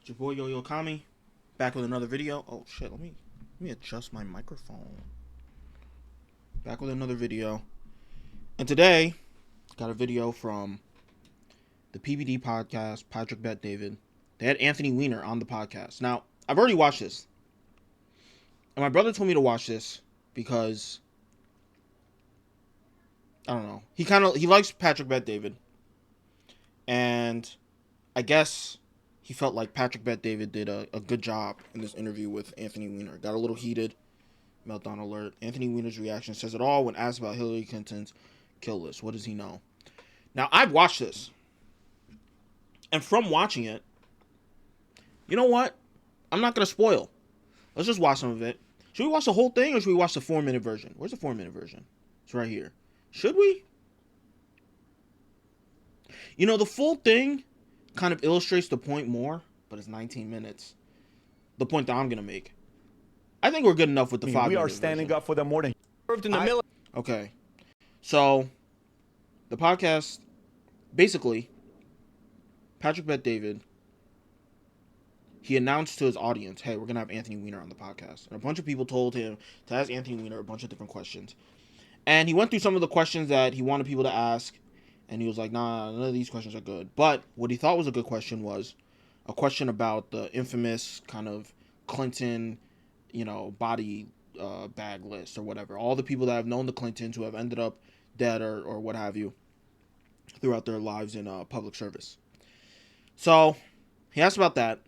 It's your boy Yo Kami, back with another video. Oh shit, let me adjust my microphone. Back with another video. And today, got a video from the PBD podcast, Patrick Bet David. They had Anthony Wiener on the podcast. Now, I've already watched this. And my brother told me to watch this because I don't know. He likes Patrick Bet David. And I guess he felt like Patrick Bet David did a good job in this interview with Anthony Wiener. Got a little heated. Meltdown alert. Anthony Wiener's reaction says it all when asked about Hillary Clinton's kill list. What does he know? Now, I've watched this. And from watching it, you know what? I'm not going to spoil. Let's just watch some of it. Should we watch the whole thing or should we watch the 4-minute version? Where's the 4-minute version? It's right here. Should we? You know, the full thing kind of illustrates the point more, but it's 19 minutes. The point that I'm going to make. I think we're good enough with the 5-minute We are standing version. up for them more than served in the military. Okay. So, the podcast, basically, Patrick Bet David, he announced to his audience, hey, we're going to have Anthony Wiener on the podcast. And a bunch of people told him to ask Anthony Wiener a bunch of different questions. And he went through some of the questions that he wanted people to ask. And he was like, nah, none of these questions are good. But what he thought was a good question was a question about the infamous kind of Clinton, body bag list or whatever. All the people that have known the Clintons who have ended up dead or what have you throughout their lives in public service. So he asked about that.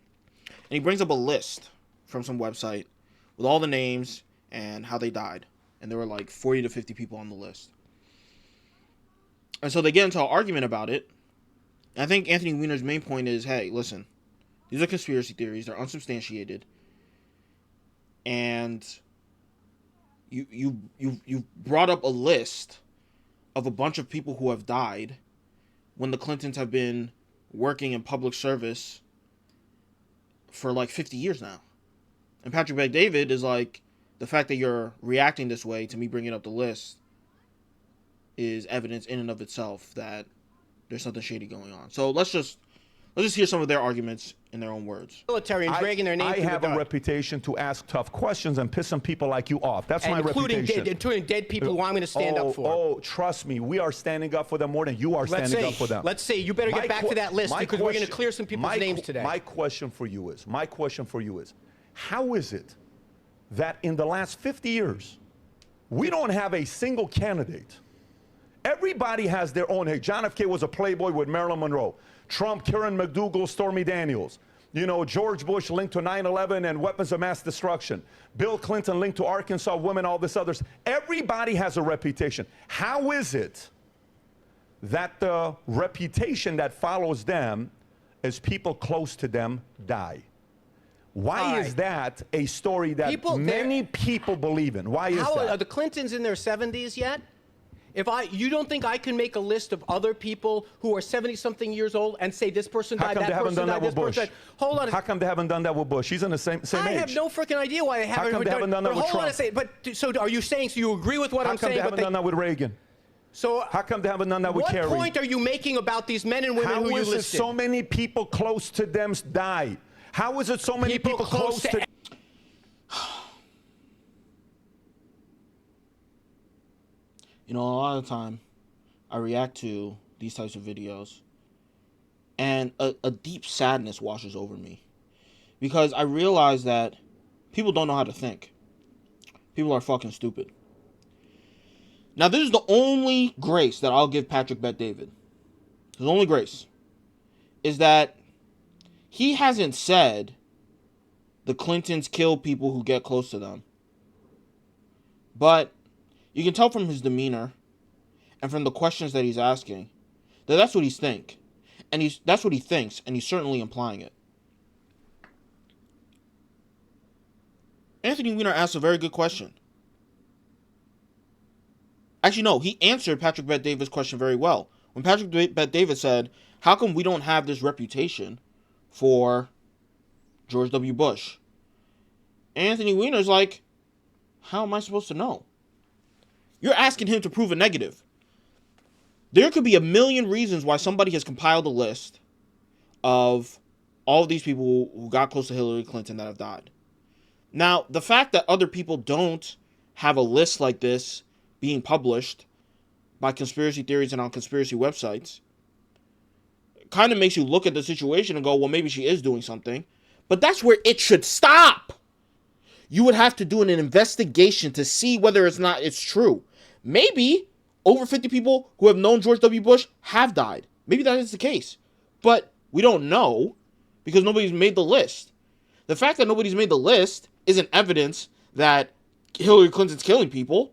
And he brings up a list from some website with all the names and how they died. And there were like 40 to 50 people on the list. And so they get into an argument about it. And I think Anthony Wiener's main point is, hey, listen, these are conspiracy theories. They're unsubstantiated. And you brought up a list of a bunch of people who have died when the Clintons have been working in public service for like 50 years now. And Patrick Bet David is like, the fact that you're reacting this way to me bringing up the list is evidence in and of itself that there's something shady going on. So let's just hear some of their arguments in their own words. Military and dragging their name I through the have a dirt. reputation to ask tough questions and piss some people like you off. That's my reputation. Including dead people who I'm going to stand up for. Oh, trust me. We are standing up for them more than you are standing up for them. Let's see. You better get back to that list because we're going to clear some people's names today. My question for you is, how is it that in the last 50 years, we don't have a single candidate? Everybody has their own. Hey, John F. K. was a playboy with Marilyn Monroe. Trump, Karen McDougal, Stormy Daniels. George Bush linked to 9/11 and weapons of mass destruction. Bill Clinton linked to Arkansas women, all this others. Everybody has a reputation. How is it that the reputation that follows them is people close to them die? Why is that a story that many people believe in? Why is that? Are the Clintons in their 70s yet? You don't think I can make a list of other people who are 70-something years old and say this person died, that person died, this person died? Hold on. How come they haven't done that with Bush? He's in the same age. I have no freaking idea why they haven't. How come they haven't done that with Trump? Hold on a second. So are you saying, so you agree with what I'm saying? How come they haven't done that with Reagan? So how come they haven't done that with Kerry? What point are you making about these men and women who you listed? How is it so many people close to them die? How is it so many people close to... A lot of the time, I react to these types of videos, and a deep sadness washes over me. Because I realize that people don't know how to think. People are fucking stupid. Now, this is the only grace that I'll give Patrick Bet David. The only grace is that he hasn't said the Clintons kill people who get close to them. But you can tell from his demeanor and from the questions that he's asking that that's what he's think. And that's what he thinks, and he's certainly implying it. Anthony Wiener asked a very good question. Actually, no, he answered Patrick Bet David's question very well. When Patrick Bet David said, how come we don't have this reputation for George W. Bush? Anthony Wiener's like, how am I supposed to know? You're asking him to prove a negative. There could be a million reasons why somebody has compiled a list of all of these people who got close to Hillary Clinton that have died. Now, the fact that other people don't have a list like this being published by conspiracy theories and on conspiracy websites kind of makes you look at the situation and go, well, maybe she is doing something. But that's where it should stop. You would have to do an investigation to see whether it's true. Maybe over 50 people who have known George W. Bush have died. Maybe that is the case. But we don't know because nobody's made the list. The fact that nobody's made the list isn't evidence that Hillary Clinton's killing people.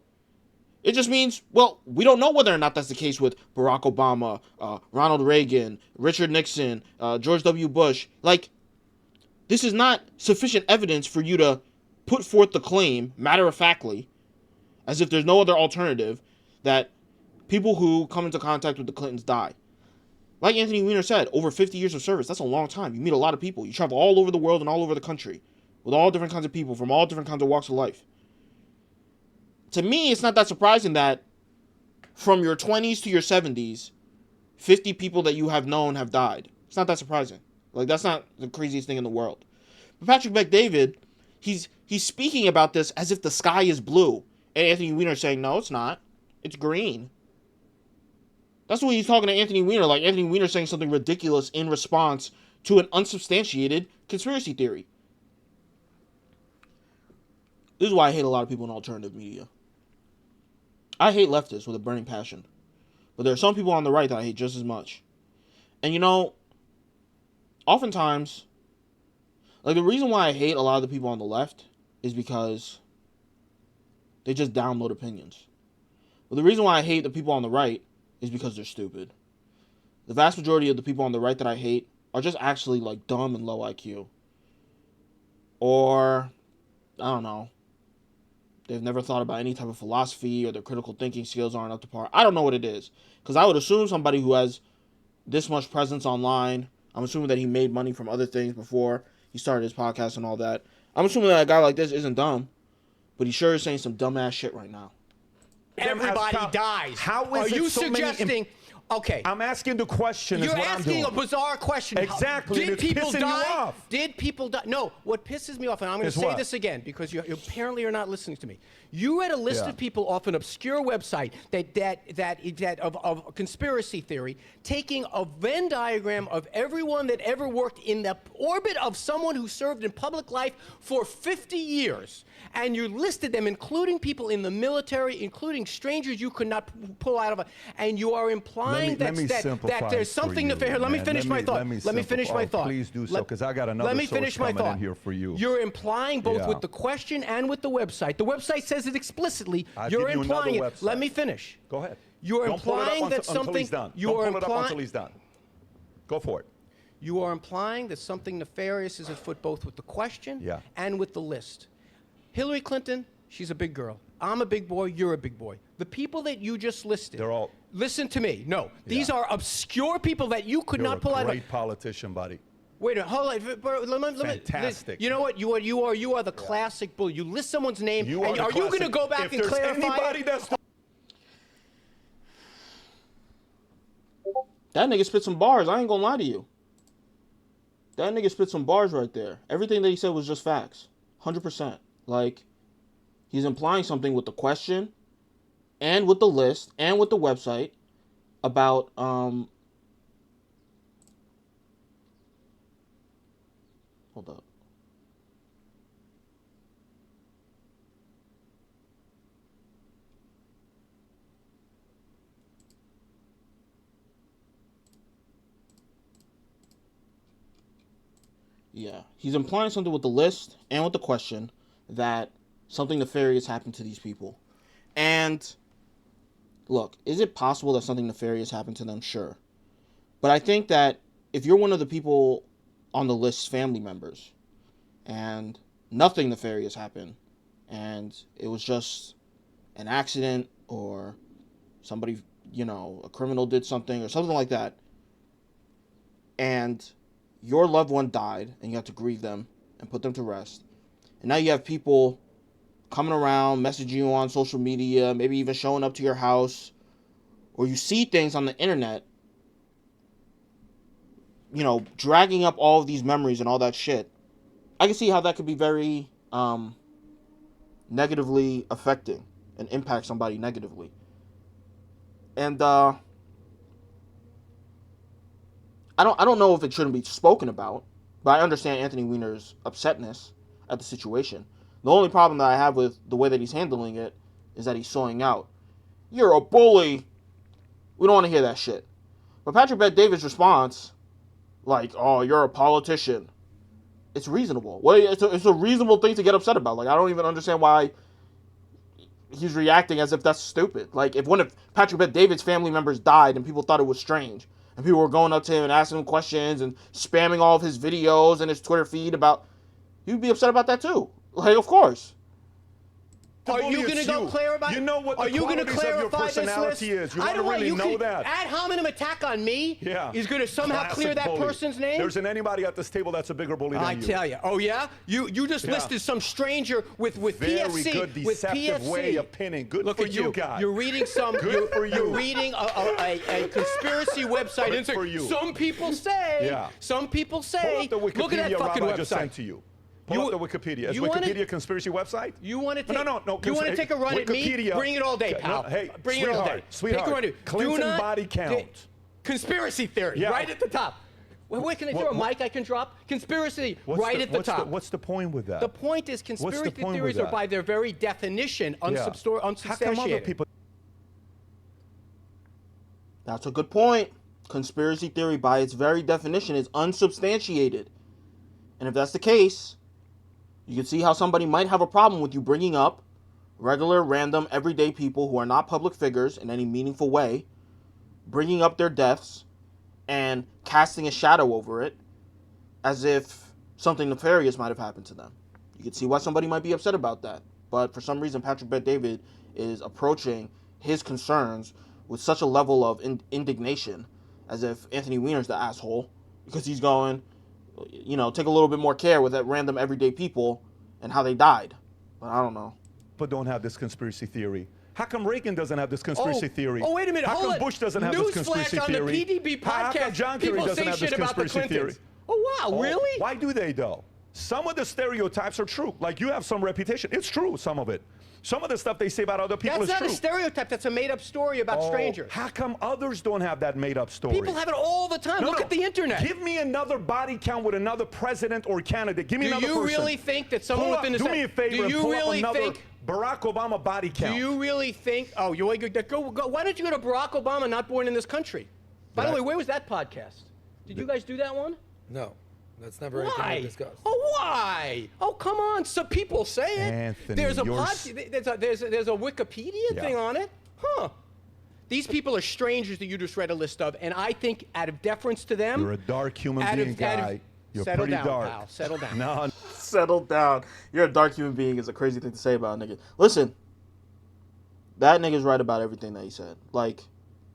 It just means, well, we don't know whether or not that's the case with Barack Obama, Ronald Reagan, Richard Nixon, George W. Bush. Like, this is not sufficient evidence for you to put forth the claim, matter-of-factly, as if there's no other alternative, that people who come into contact with the Clintons die. Like Anthony Wiener said, over 50 years of service, that's a long time. You meet a lot of people. You travel all over the world and all over the country with all different kinds of people from all different kinds of walks of life. To me, it's not that surprising that from your 20s to your 70s, 50 people that you have known have died. It's not that surprising. Like, that's not the craziest thing in the world. But Patrick Bet-David, he's speaking about this as if the sky is blue. And Anthony Weiner is saying, no, it's not. It's green. That's what he's talking to Anthony Weiner, like Anthony Weiner saying something ridiculous in response to an unsubstantiated conspiracy theory. This is why I hate a lot of people in alternative media. I hate leftists with a burning passion. But there are some people on the right that I hate just as much. And you know, oftentimes, like the reason why I hate a lot of the people on the left is because they just download opinions. But the reason why I hate the people on the right is because they're stupid. The vast majority of the people on the right that I hate are just actually like dumb and low IQ. Or, I don't know, they've never thought about any type of philosophy, or their critical thinking skills aren't up to par. I don't know what it is. Because I would assume somebody who has this much presence online, I'm assuming that he made money from other things before he started his podcast and all that. I'm assuming that a guy like this isn't dumb, but he sure is saying some dumbass shit right now. Everybody dies. How is Are it you so suggesting? Okay. I'm asking the question. You're asking a bizarre question. Exactly. Did people pissing die? you off. Did people die? No. What pisses me off, and I'm going to say this again because you apparently are not listening to me. You read a list of people off an obscure website of conspiracy theory, taking a Venn diagram of everyone that ever worked in the orbit of someone who served in public life for 50 years. And you listed them, including people in the military, including strangers you could not pull out of a. And you are implying that there's something nefarious. Let me finish my thought. Let me finish my thought. Please do so, because I got another source coming in here for you. You're implying both with the question and with the website. The website says it explicitly. You're implying it. Let me finish. Go ahead. You're implying that something. You are implying until he's done. Go for it. You are implying that something nefarious is afoot both with the question and with the list. Hillary Clinton, she's a big girl. I'm a big boy. You're a big boy. The people that you just listed. They're all. Listen to me. No, these are obscure people that you could not pull out. You're a great politician, buddy. Wait a minute, hold on. Fantastic. You know what? You are the classic bull. You list someone's name. Are you going to go back and clarify? That nigga spit some bars. I ain't gonna lie to you. That nigga spit some bars right there. Everything that he said was just facts. 100%. Like, he's implying something with the question and with the list and with the website about hold up. Yeah, he's implying something with the list and with the question that something nefarious happened to these people. And look, is it possible that something nefarious happened to them? Sure. But I think that if you're one of the people on the list's family members and nothing nefarious happened and it was just an accident or somebody, a criminal did something or something like that, and your loved one died and you have to grieve them and put them to rest, and now you have people coming around, messaging you on social media, maybe even showing up to your house, or you see things on the internet, dragging up all of these memories and all that shit, I can see how that could be very negatively affecting and impact somebody negatively. And I don't know if it shouldn't be spoken about, but I understand Anthony Wiener's upsetness at the situation. The only problem that I have with the way that he's handling it is that he's soying out. You're a bully. We don't want to hear that shit. But Patrick Bet-David's response, like, oh, you're a politician, it's reasonable. Well, it's a reasonable thing to get upset about. Like, I don't even understand why he's reacting as if that's stupid. Like, if one of Patrick Bet-David's family members died and people thought it was strange, and people were going up to him and asking him questions and spamming all of his videos and his Twitter feed about, you'd be upset about that too. Like, of course. Are you going to go clear about? You know what the qualities of your personality is. You want to really know that. Ad hominem attack on me is going to somehow clear that person's name? There isn't anybody at this table that's a bigger bully than you. I tell you. Oh, yeah? You just listed some stranger with Very PFC. good deceptive way of pinning. Good Look for at you, guy. You're reading some. Good for you. You're reading a conspiracy website. Good for you. Some people say. Yeah. Some people Pull say. up the Wikipedia Look at that fucking Rob I website. just sent to you. Pull up the Wikipedia. Is Wikipedia a conspiracy website? You want to take? No. You want to take a run at me? Bring it all day, pal. No, hey, bring it all day. Sweetheart. Take a run at Clinton body count. Conspiracy theory, right at the top. Wait, can I throw a mic I can drop? Conspiracy, right at the top. What's the point with that? The point is conspiracy theories are by their very definition unsubstantiated. How come other people? That's a good point. Conspiracy theory, by its very definition, is unsubstantiated. And if that's the case, you can see how somebody might have a problem with you bringing up regular, random, everyday people who are not public figures in any meaningful way, bringing up their deaths and casting a shadow over it as if something nefarious might have happened to them. You can see why somebody might be upset about that. But for some reason, Patrick Bet-David is approaching his concerns with such a level of indignation as if Anthony Wiener's the asshole, because he's going, take a little bit more care with that random everyday people and how they died. But I don't know. But don't have this conspiracy theory. How come Reagan doesn't have this conspiracy theory? Oh, wait a minute. How come Bush doesn't have this conspiracy theory? On the PDB podcast, how come John Kerry doesn't have this conspiracy theory? Oh, wow, really? Why do they, though? Some of the stereotypes are true. Like, you have some reputation. It's true, some of it. Some of the stuff they say about other people is true. That's not a stereotype. That's a made-up story about strangers. How come others don't have that made-up story? People have it all the time. Look at the internet. Give me another body count with another president or candidate. Give me another person. Do you really think that someone within the... Do me a favor and pull up another Barack Obama body count. Do you really think... Oh, why don't you go to Barack Obama, not born in this country? By the way, where was that podcast? Did you guys do that one? No. That's never anything we discussed. Oh, why? Oh, come on. Some people say it. Anthony, there's a Wikipedia thing on it. Huh. These people are strangers that you just read a list of, and I think out of deference to them... You're a dark human being, guy. You're settle pretty down, dark. Pal. Settle down. No. Settle down. You're a dark human being is a crazy thing to say about a nigga. Listen, that nigga's right about everything that he said. Like,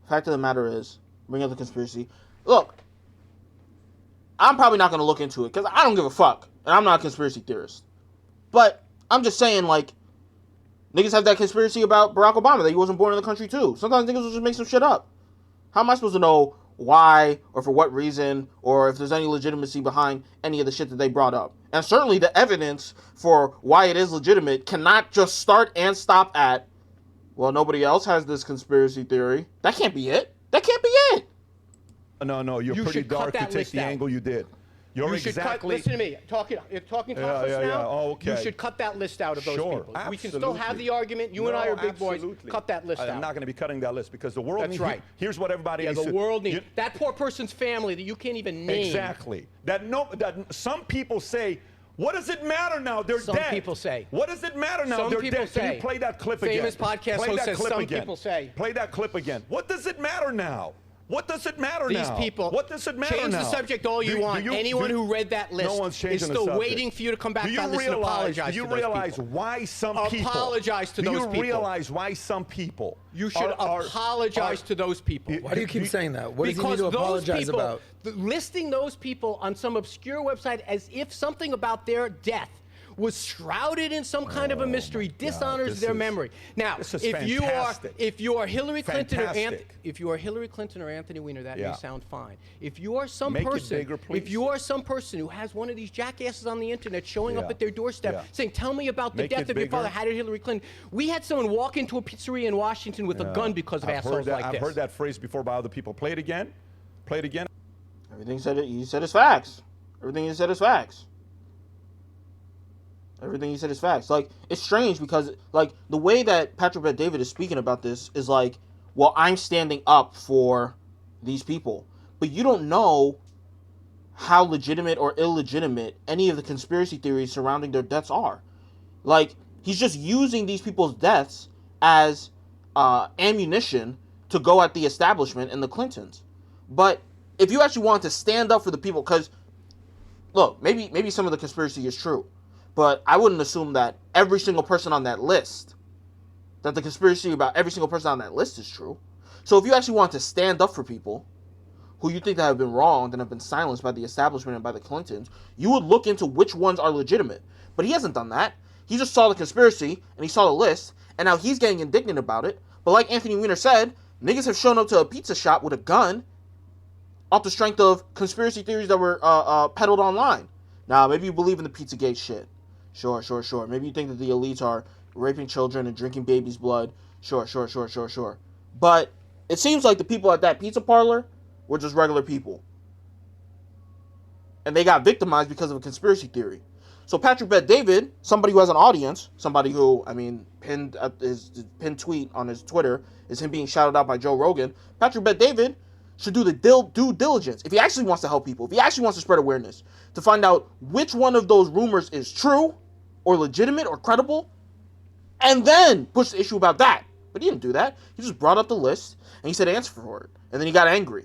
fact of the matter is, bring up the conspiracy. Look, I'm probably not going to look into it because I don't give a fuck. And I'm not a conspiracy theorist. But I'm just saying, like, niggas have that conspiracy about Barack Obama that he wasn't born in the country too. Sometimes niggas will just make some shit up. How am I supposed to know why or for what reason or if there's any legitimacy behind any of the shit that they brought up? And certainly the evidence for why it is legitimate cannot just start and stop at, well, nobody else has this conspiracy theory. That can't be it. That can't be it. No, you're pretty dark to take the angle you did. You're exactly... Listen to me. You're talking to us now. Yeah. Oh, okay. You should cut that list out of those people. Absolutely. We can still have the argument. You and I are big boys. Cut that list out. I'm not going to be cutting that list because the world... That's right. Here's what everybody needs to... the world needs... That poor person's family that you can't even name. Exactly. That some people say... What does it matter now? They're dead. Some people say. What does it matter now? They're dead. Can you play that clip again? Famous podcast host says some people say. Play that clip again. What does it matter now? What does it matter now? These people. What does it matter change now? the subject all you want. Anyone who read that list is still waiting for you to come back to that list and apologize to those people. Do you realize why some people... Apologize to those people. Do you realize why some people... You should apologize to those people. Why do you keep saying that? What does he need to apologize about? Listing those people on some obscure website as if something about their death was shrouded in some kind of a mystery, dishonors their memory. Now, if you are Hillary Clinton or Anthony Weiner, that may sound fine. If you are some person who has one of these jackasses on the internet showing up at their doorstep saying, "Tell me about the death of your father. How did Hillary Clinton?" We had someone walk into a pizzeria in Washington with a gun because of assholes like this. I've heard that phrase before by other people. Play it again. Play it again. Everything he said is facts. Everything he said is facts. Everything he said is facts. Like, it's strange because, like, the way that Patrick Bet-David is speaking about this is like, well, I'm standing up for these people. But you don't know how legitimate or illegitimate any of the conspiracy theories surrounding their deaths are. Like, he's just using these people's deaths as ammunition to go at the establishment and the Clintons. But if you actually want to stand up for the people, because, look, maybe some of the conspiracy is true, but I wouldn't assume that every single person on that list, that the conspiracy about every single person on that list is true. So if you actually want to stand up for people who you think that have been wronged and have been silenced by the establishment and by the Clintons, you would look into which ones are legitimate. But he hasn't done that. He just saw the conspiracy, and he saw the list, and now he's getting indignant about it. But like Anthony Weiner said, niggas have shown up to a pizza shop with a gun off the strength of conspiracy theories that were peddled online. Now, maybe you believe in the Pizzagate shit. Sure. Maybe you think that the elites are raping children and drinking babies' blood. Sure. But it seems like the people at that pizza parlor were just regular people. And they got victimized because of a conspiracy theory. So Patrick Bet-David, somebody who has an audience, somebody who, his pinned tweet on his Twitter is him being shouted out by Joe Rogan. Patrick Bet-David should do the due diligence, if he actually wants to help people, if he actually wants to spread awareness, to find out which one of those rumors is true or legitimate or credible, and then push the issue about that. But he didn't do that. He just brought up the list, and he said answer for it. And then he got angry.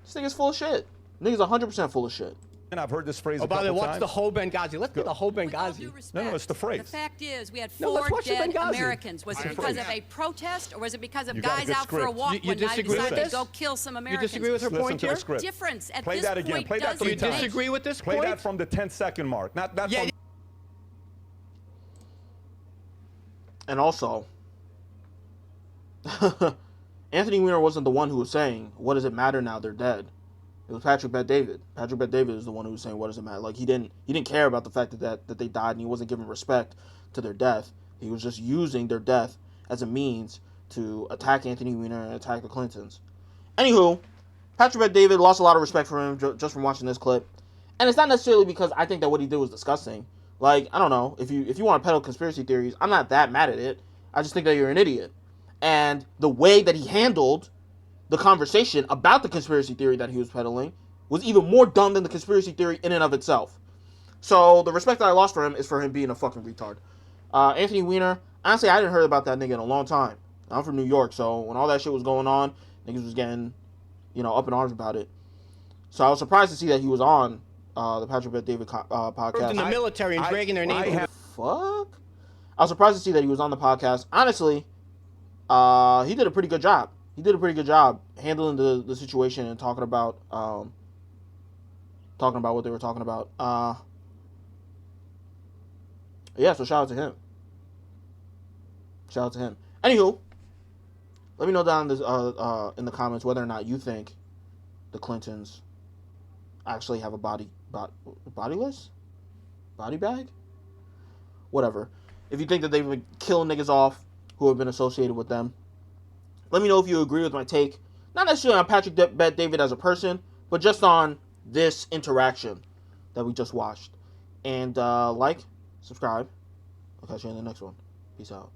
This nigga's full of shit. Nigga's 100% full of shit. And I've heard this phrase a by the couple way, what's times. the whole Benghazi? Let's get the whole Benghazi. No, it's the phrase. The fact is, we had let's 4 watch the dead Benghazi. Americans. Was it because of a protest, or was it because of You got a guys good out for a script. walk You one night and disagree with decided to this? go kill some You Americans? disagree with her Listen point to the here? script. Difference at Play this that again. point Play that doesn't three You times. make. disagree with this Play point? that from the 10-second mark. Not from... And also, Anthony Weiner wasn't the one who was saying, what does it matter now they're dead? It was Patrick Bet-David. Patrick Bet-David is the one who was saying, what does it matter? Like, he didn't care about the fact that they died, and he wasn't giving respect to their death. He was just using their death as a means to attack Anthony Weiner and attack the Clintons. Anywho, Patrick Bet-David, lost a lot of respect for him just from watching this clip. And it's not necessarily because I think that what he did was disgusting. Like, I don't know, if you want to peddle conspiracy theories, I'm not that mad at it. I just think that you're an idiot. And the way that he handled the conversation about the conspiracy theory that he was peddling was even more dumb than the conspiracy theory in and of itself. So the respect that I lost for him is for him being a fucking retard. Anthony Weiner, honestly, I hadn't heard about that nigga in a long time. I'm from New York, so when all that shit was going on, niggas was getting, up in arms about it. So I was surprised to see that he was on the Patrick Bet-David podcast. In the military and dragging their name. Fuck? I was surprised to see that he was on the podcast. Honestly, he did a pretty good job. He did a pretty good job handling the situation and talking about what they were talking about. Yeah, so shout out to him. Shout out to him. Anywho, let me know down in the comments whether or not you think the Clintons actually have a bodiless? Body bag? Whatever. If you think that they've been killing niggas off who have been associated with them, let me know if you agree with my take. Not necessarily on Patrick Bet-David as a person, but just on this interaction that we just watched. And like, subscribe. I'll catch you in the next one. Peace out.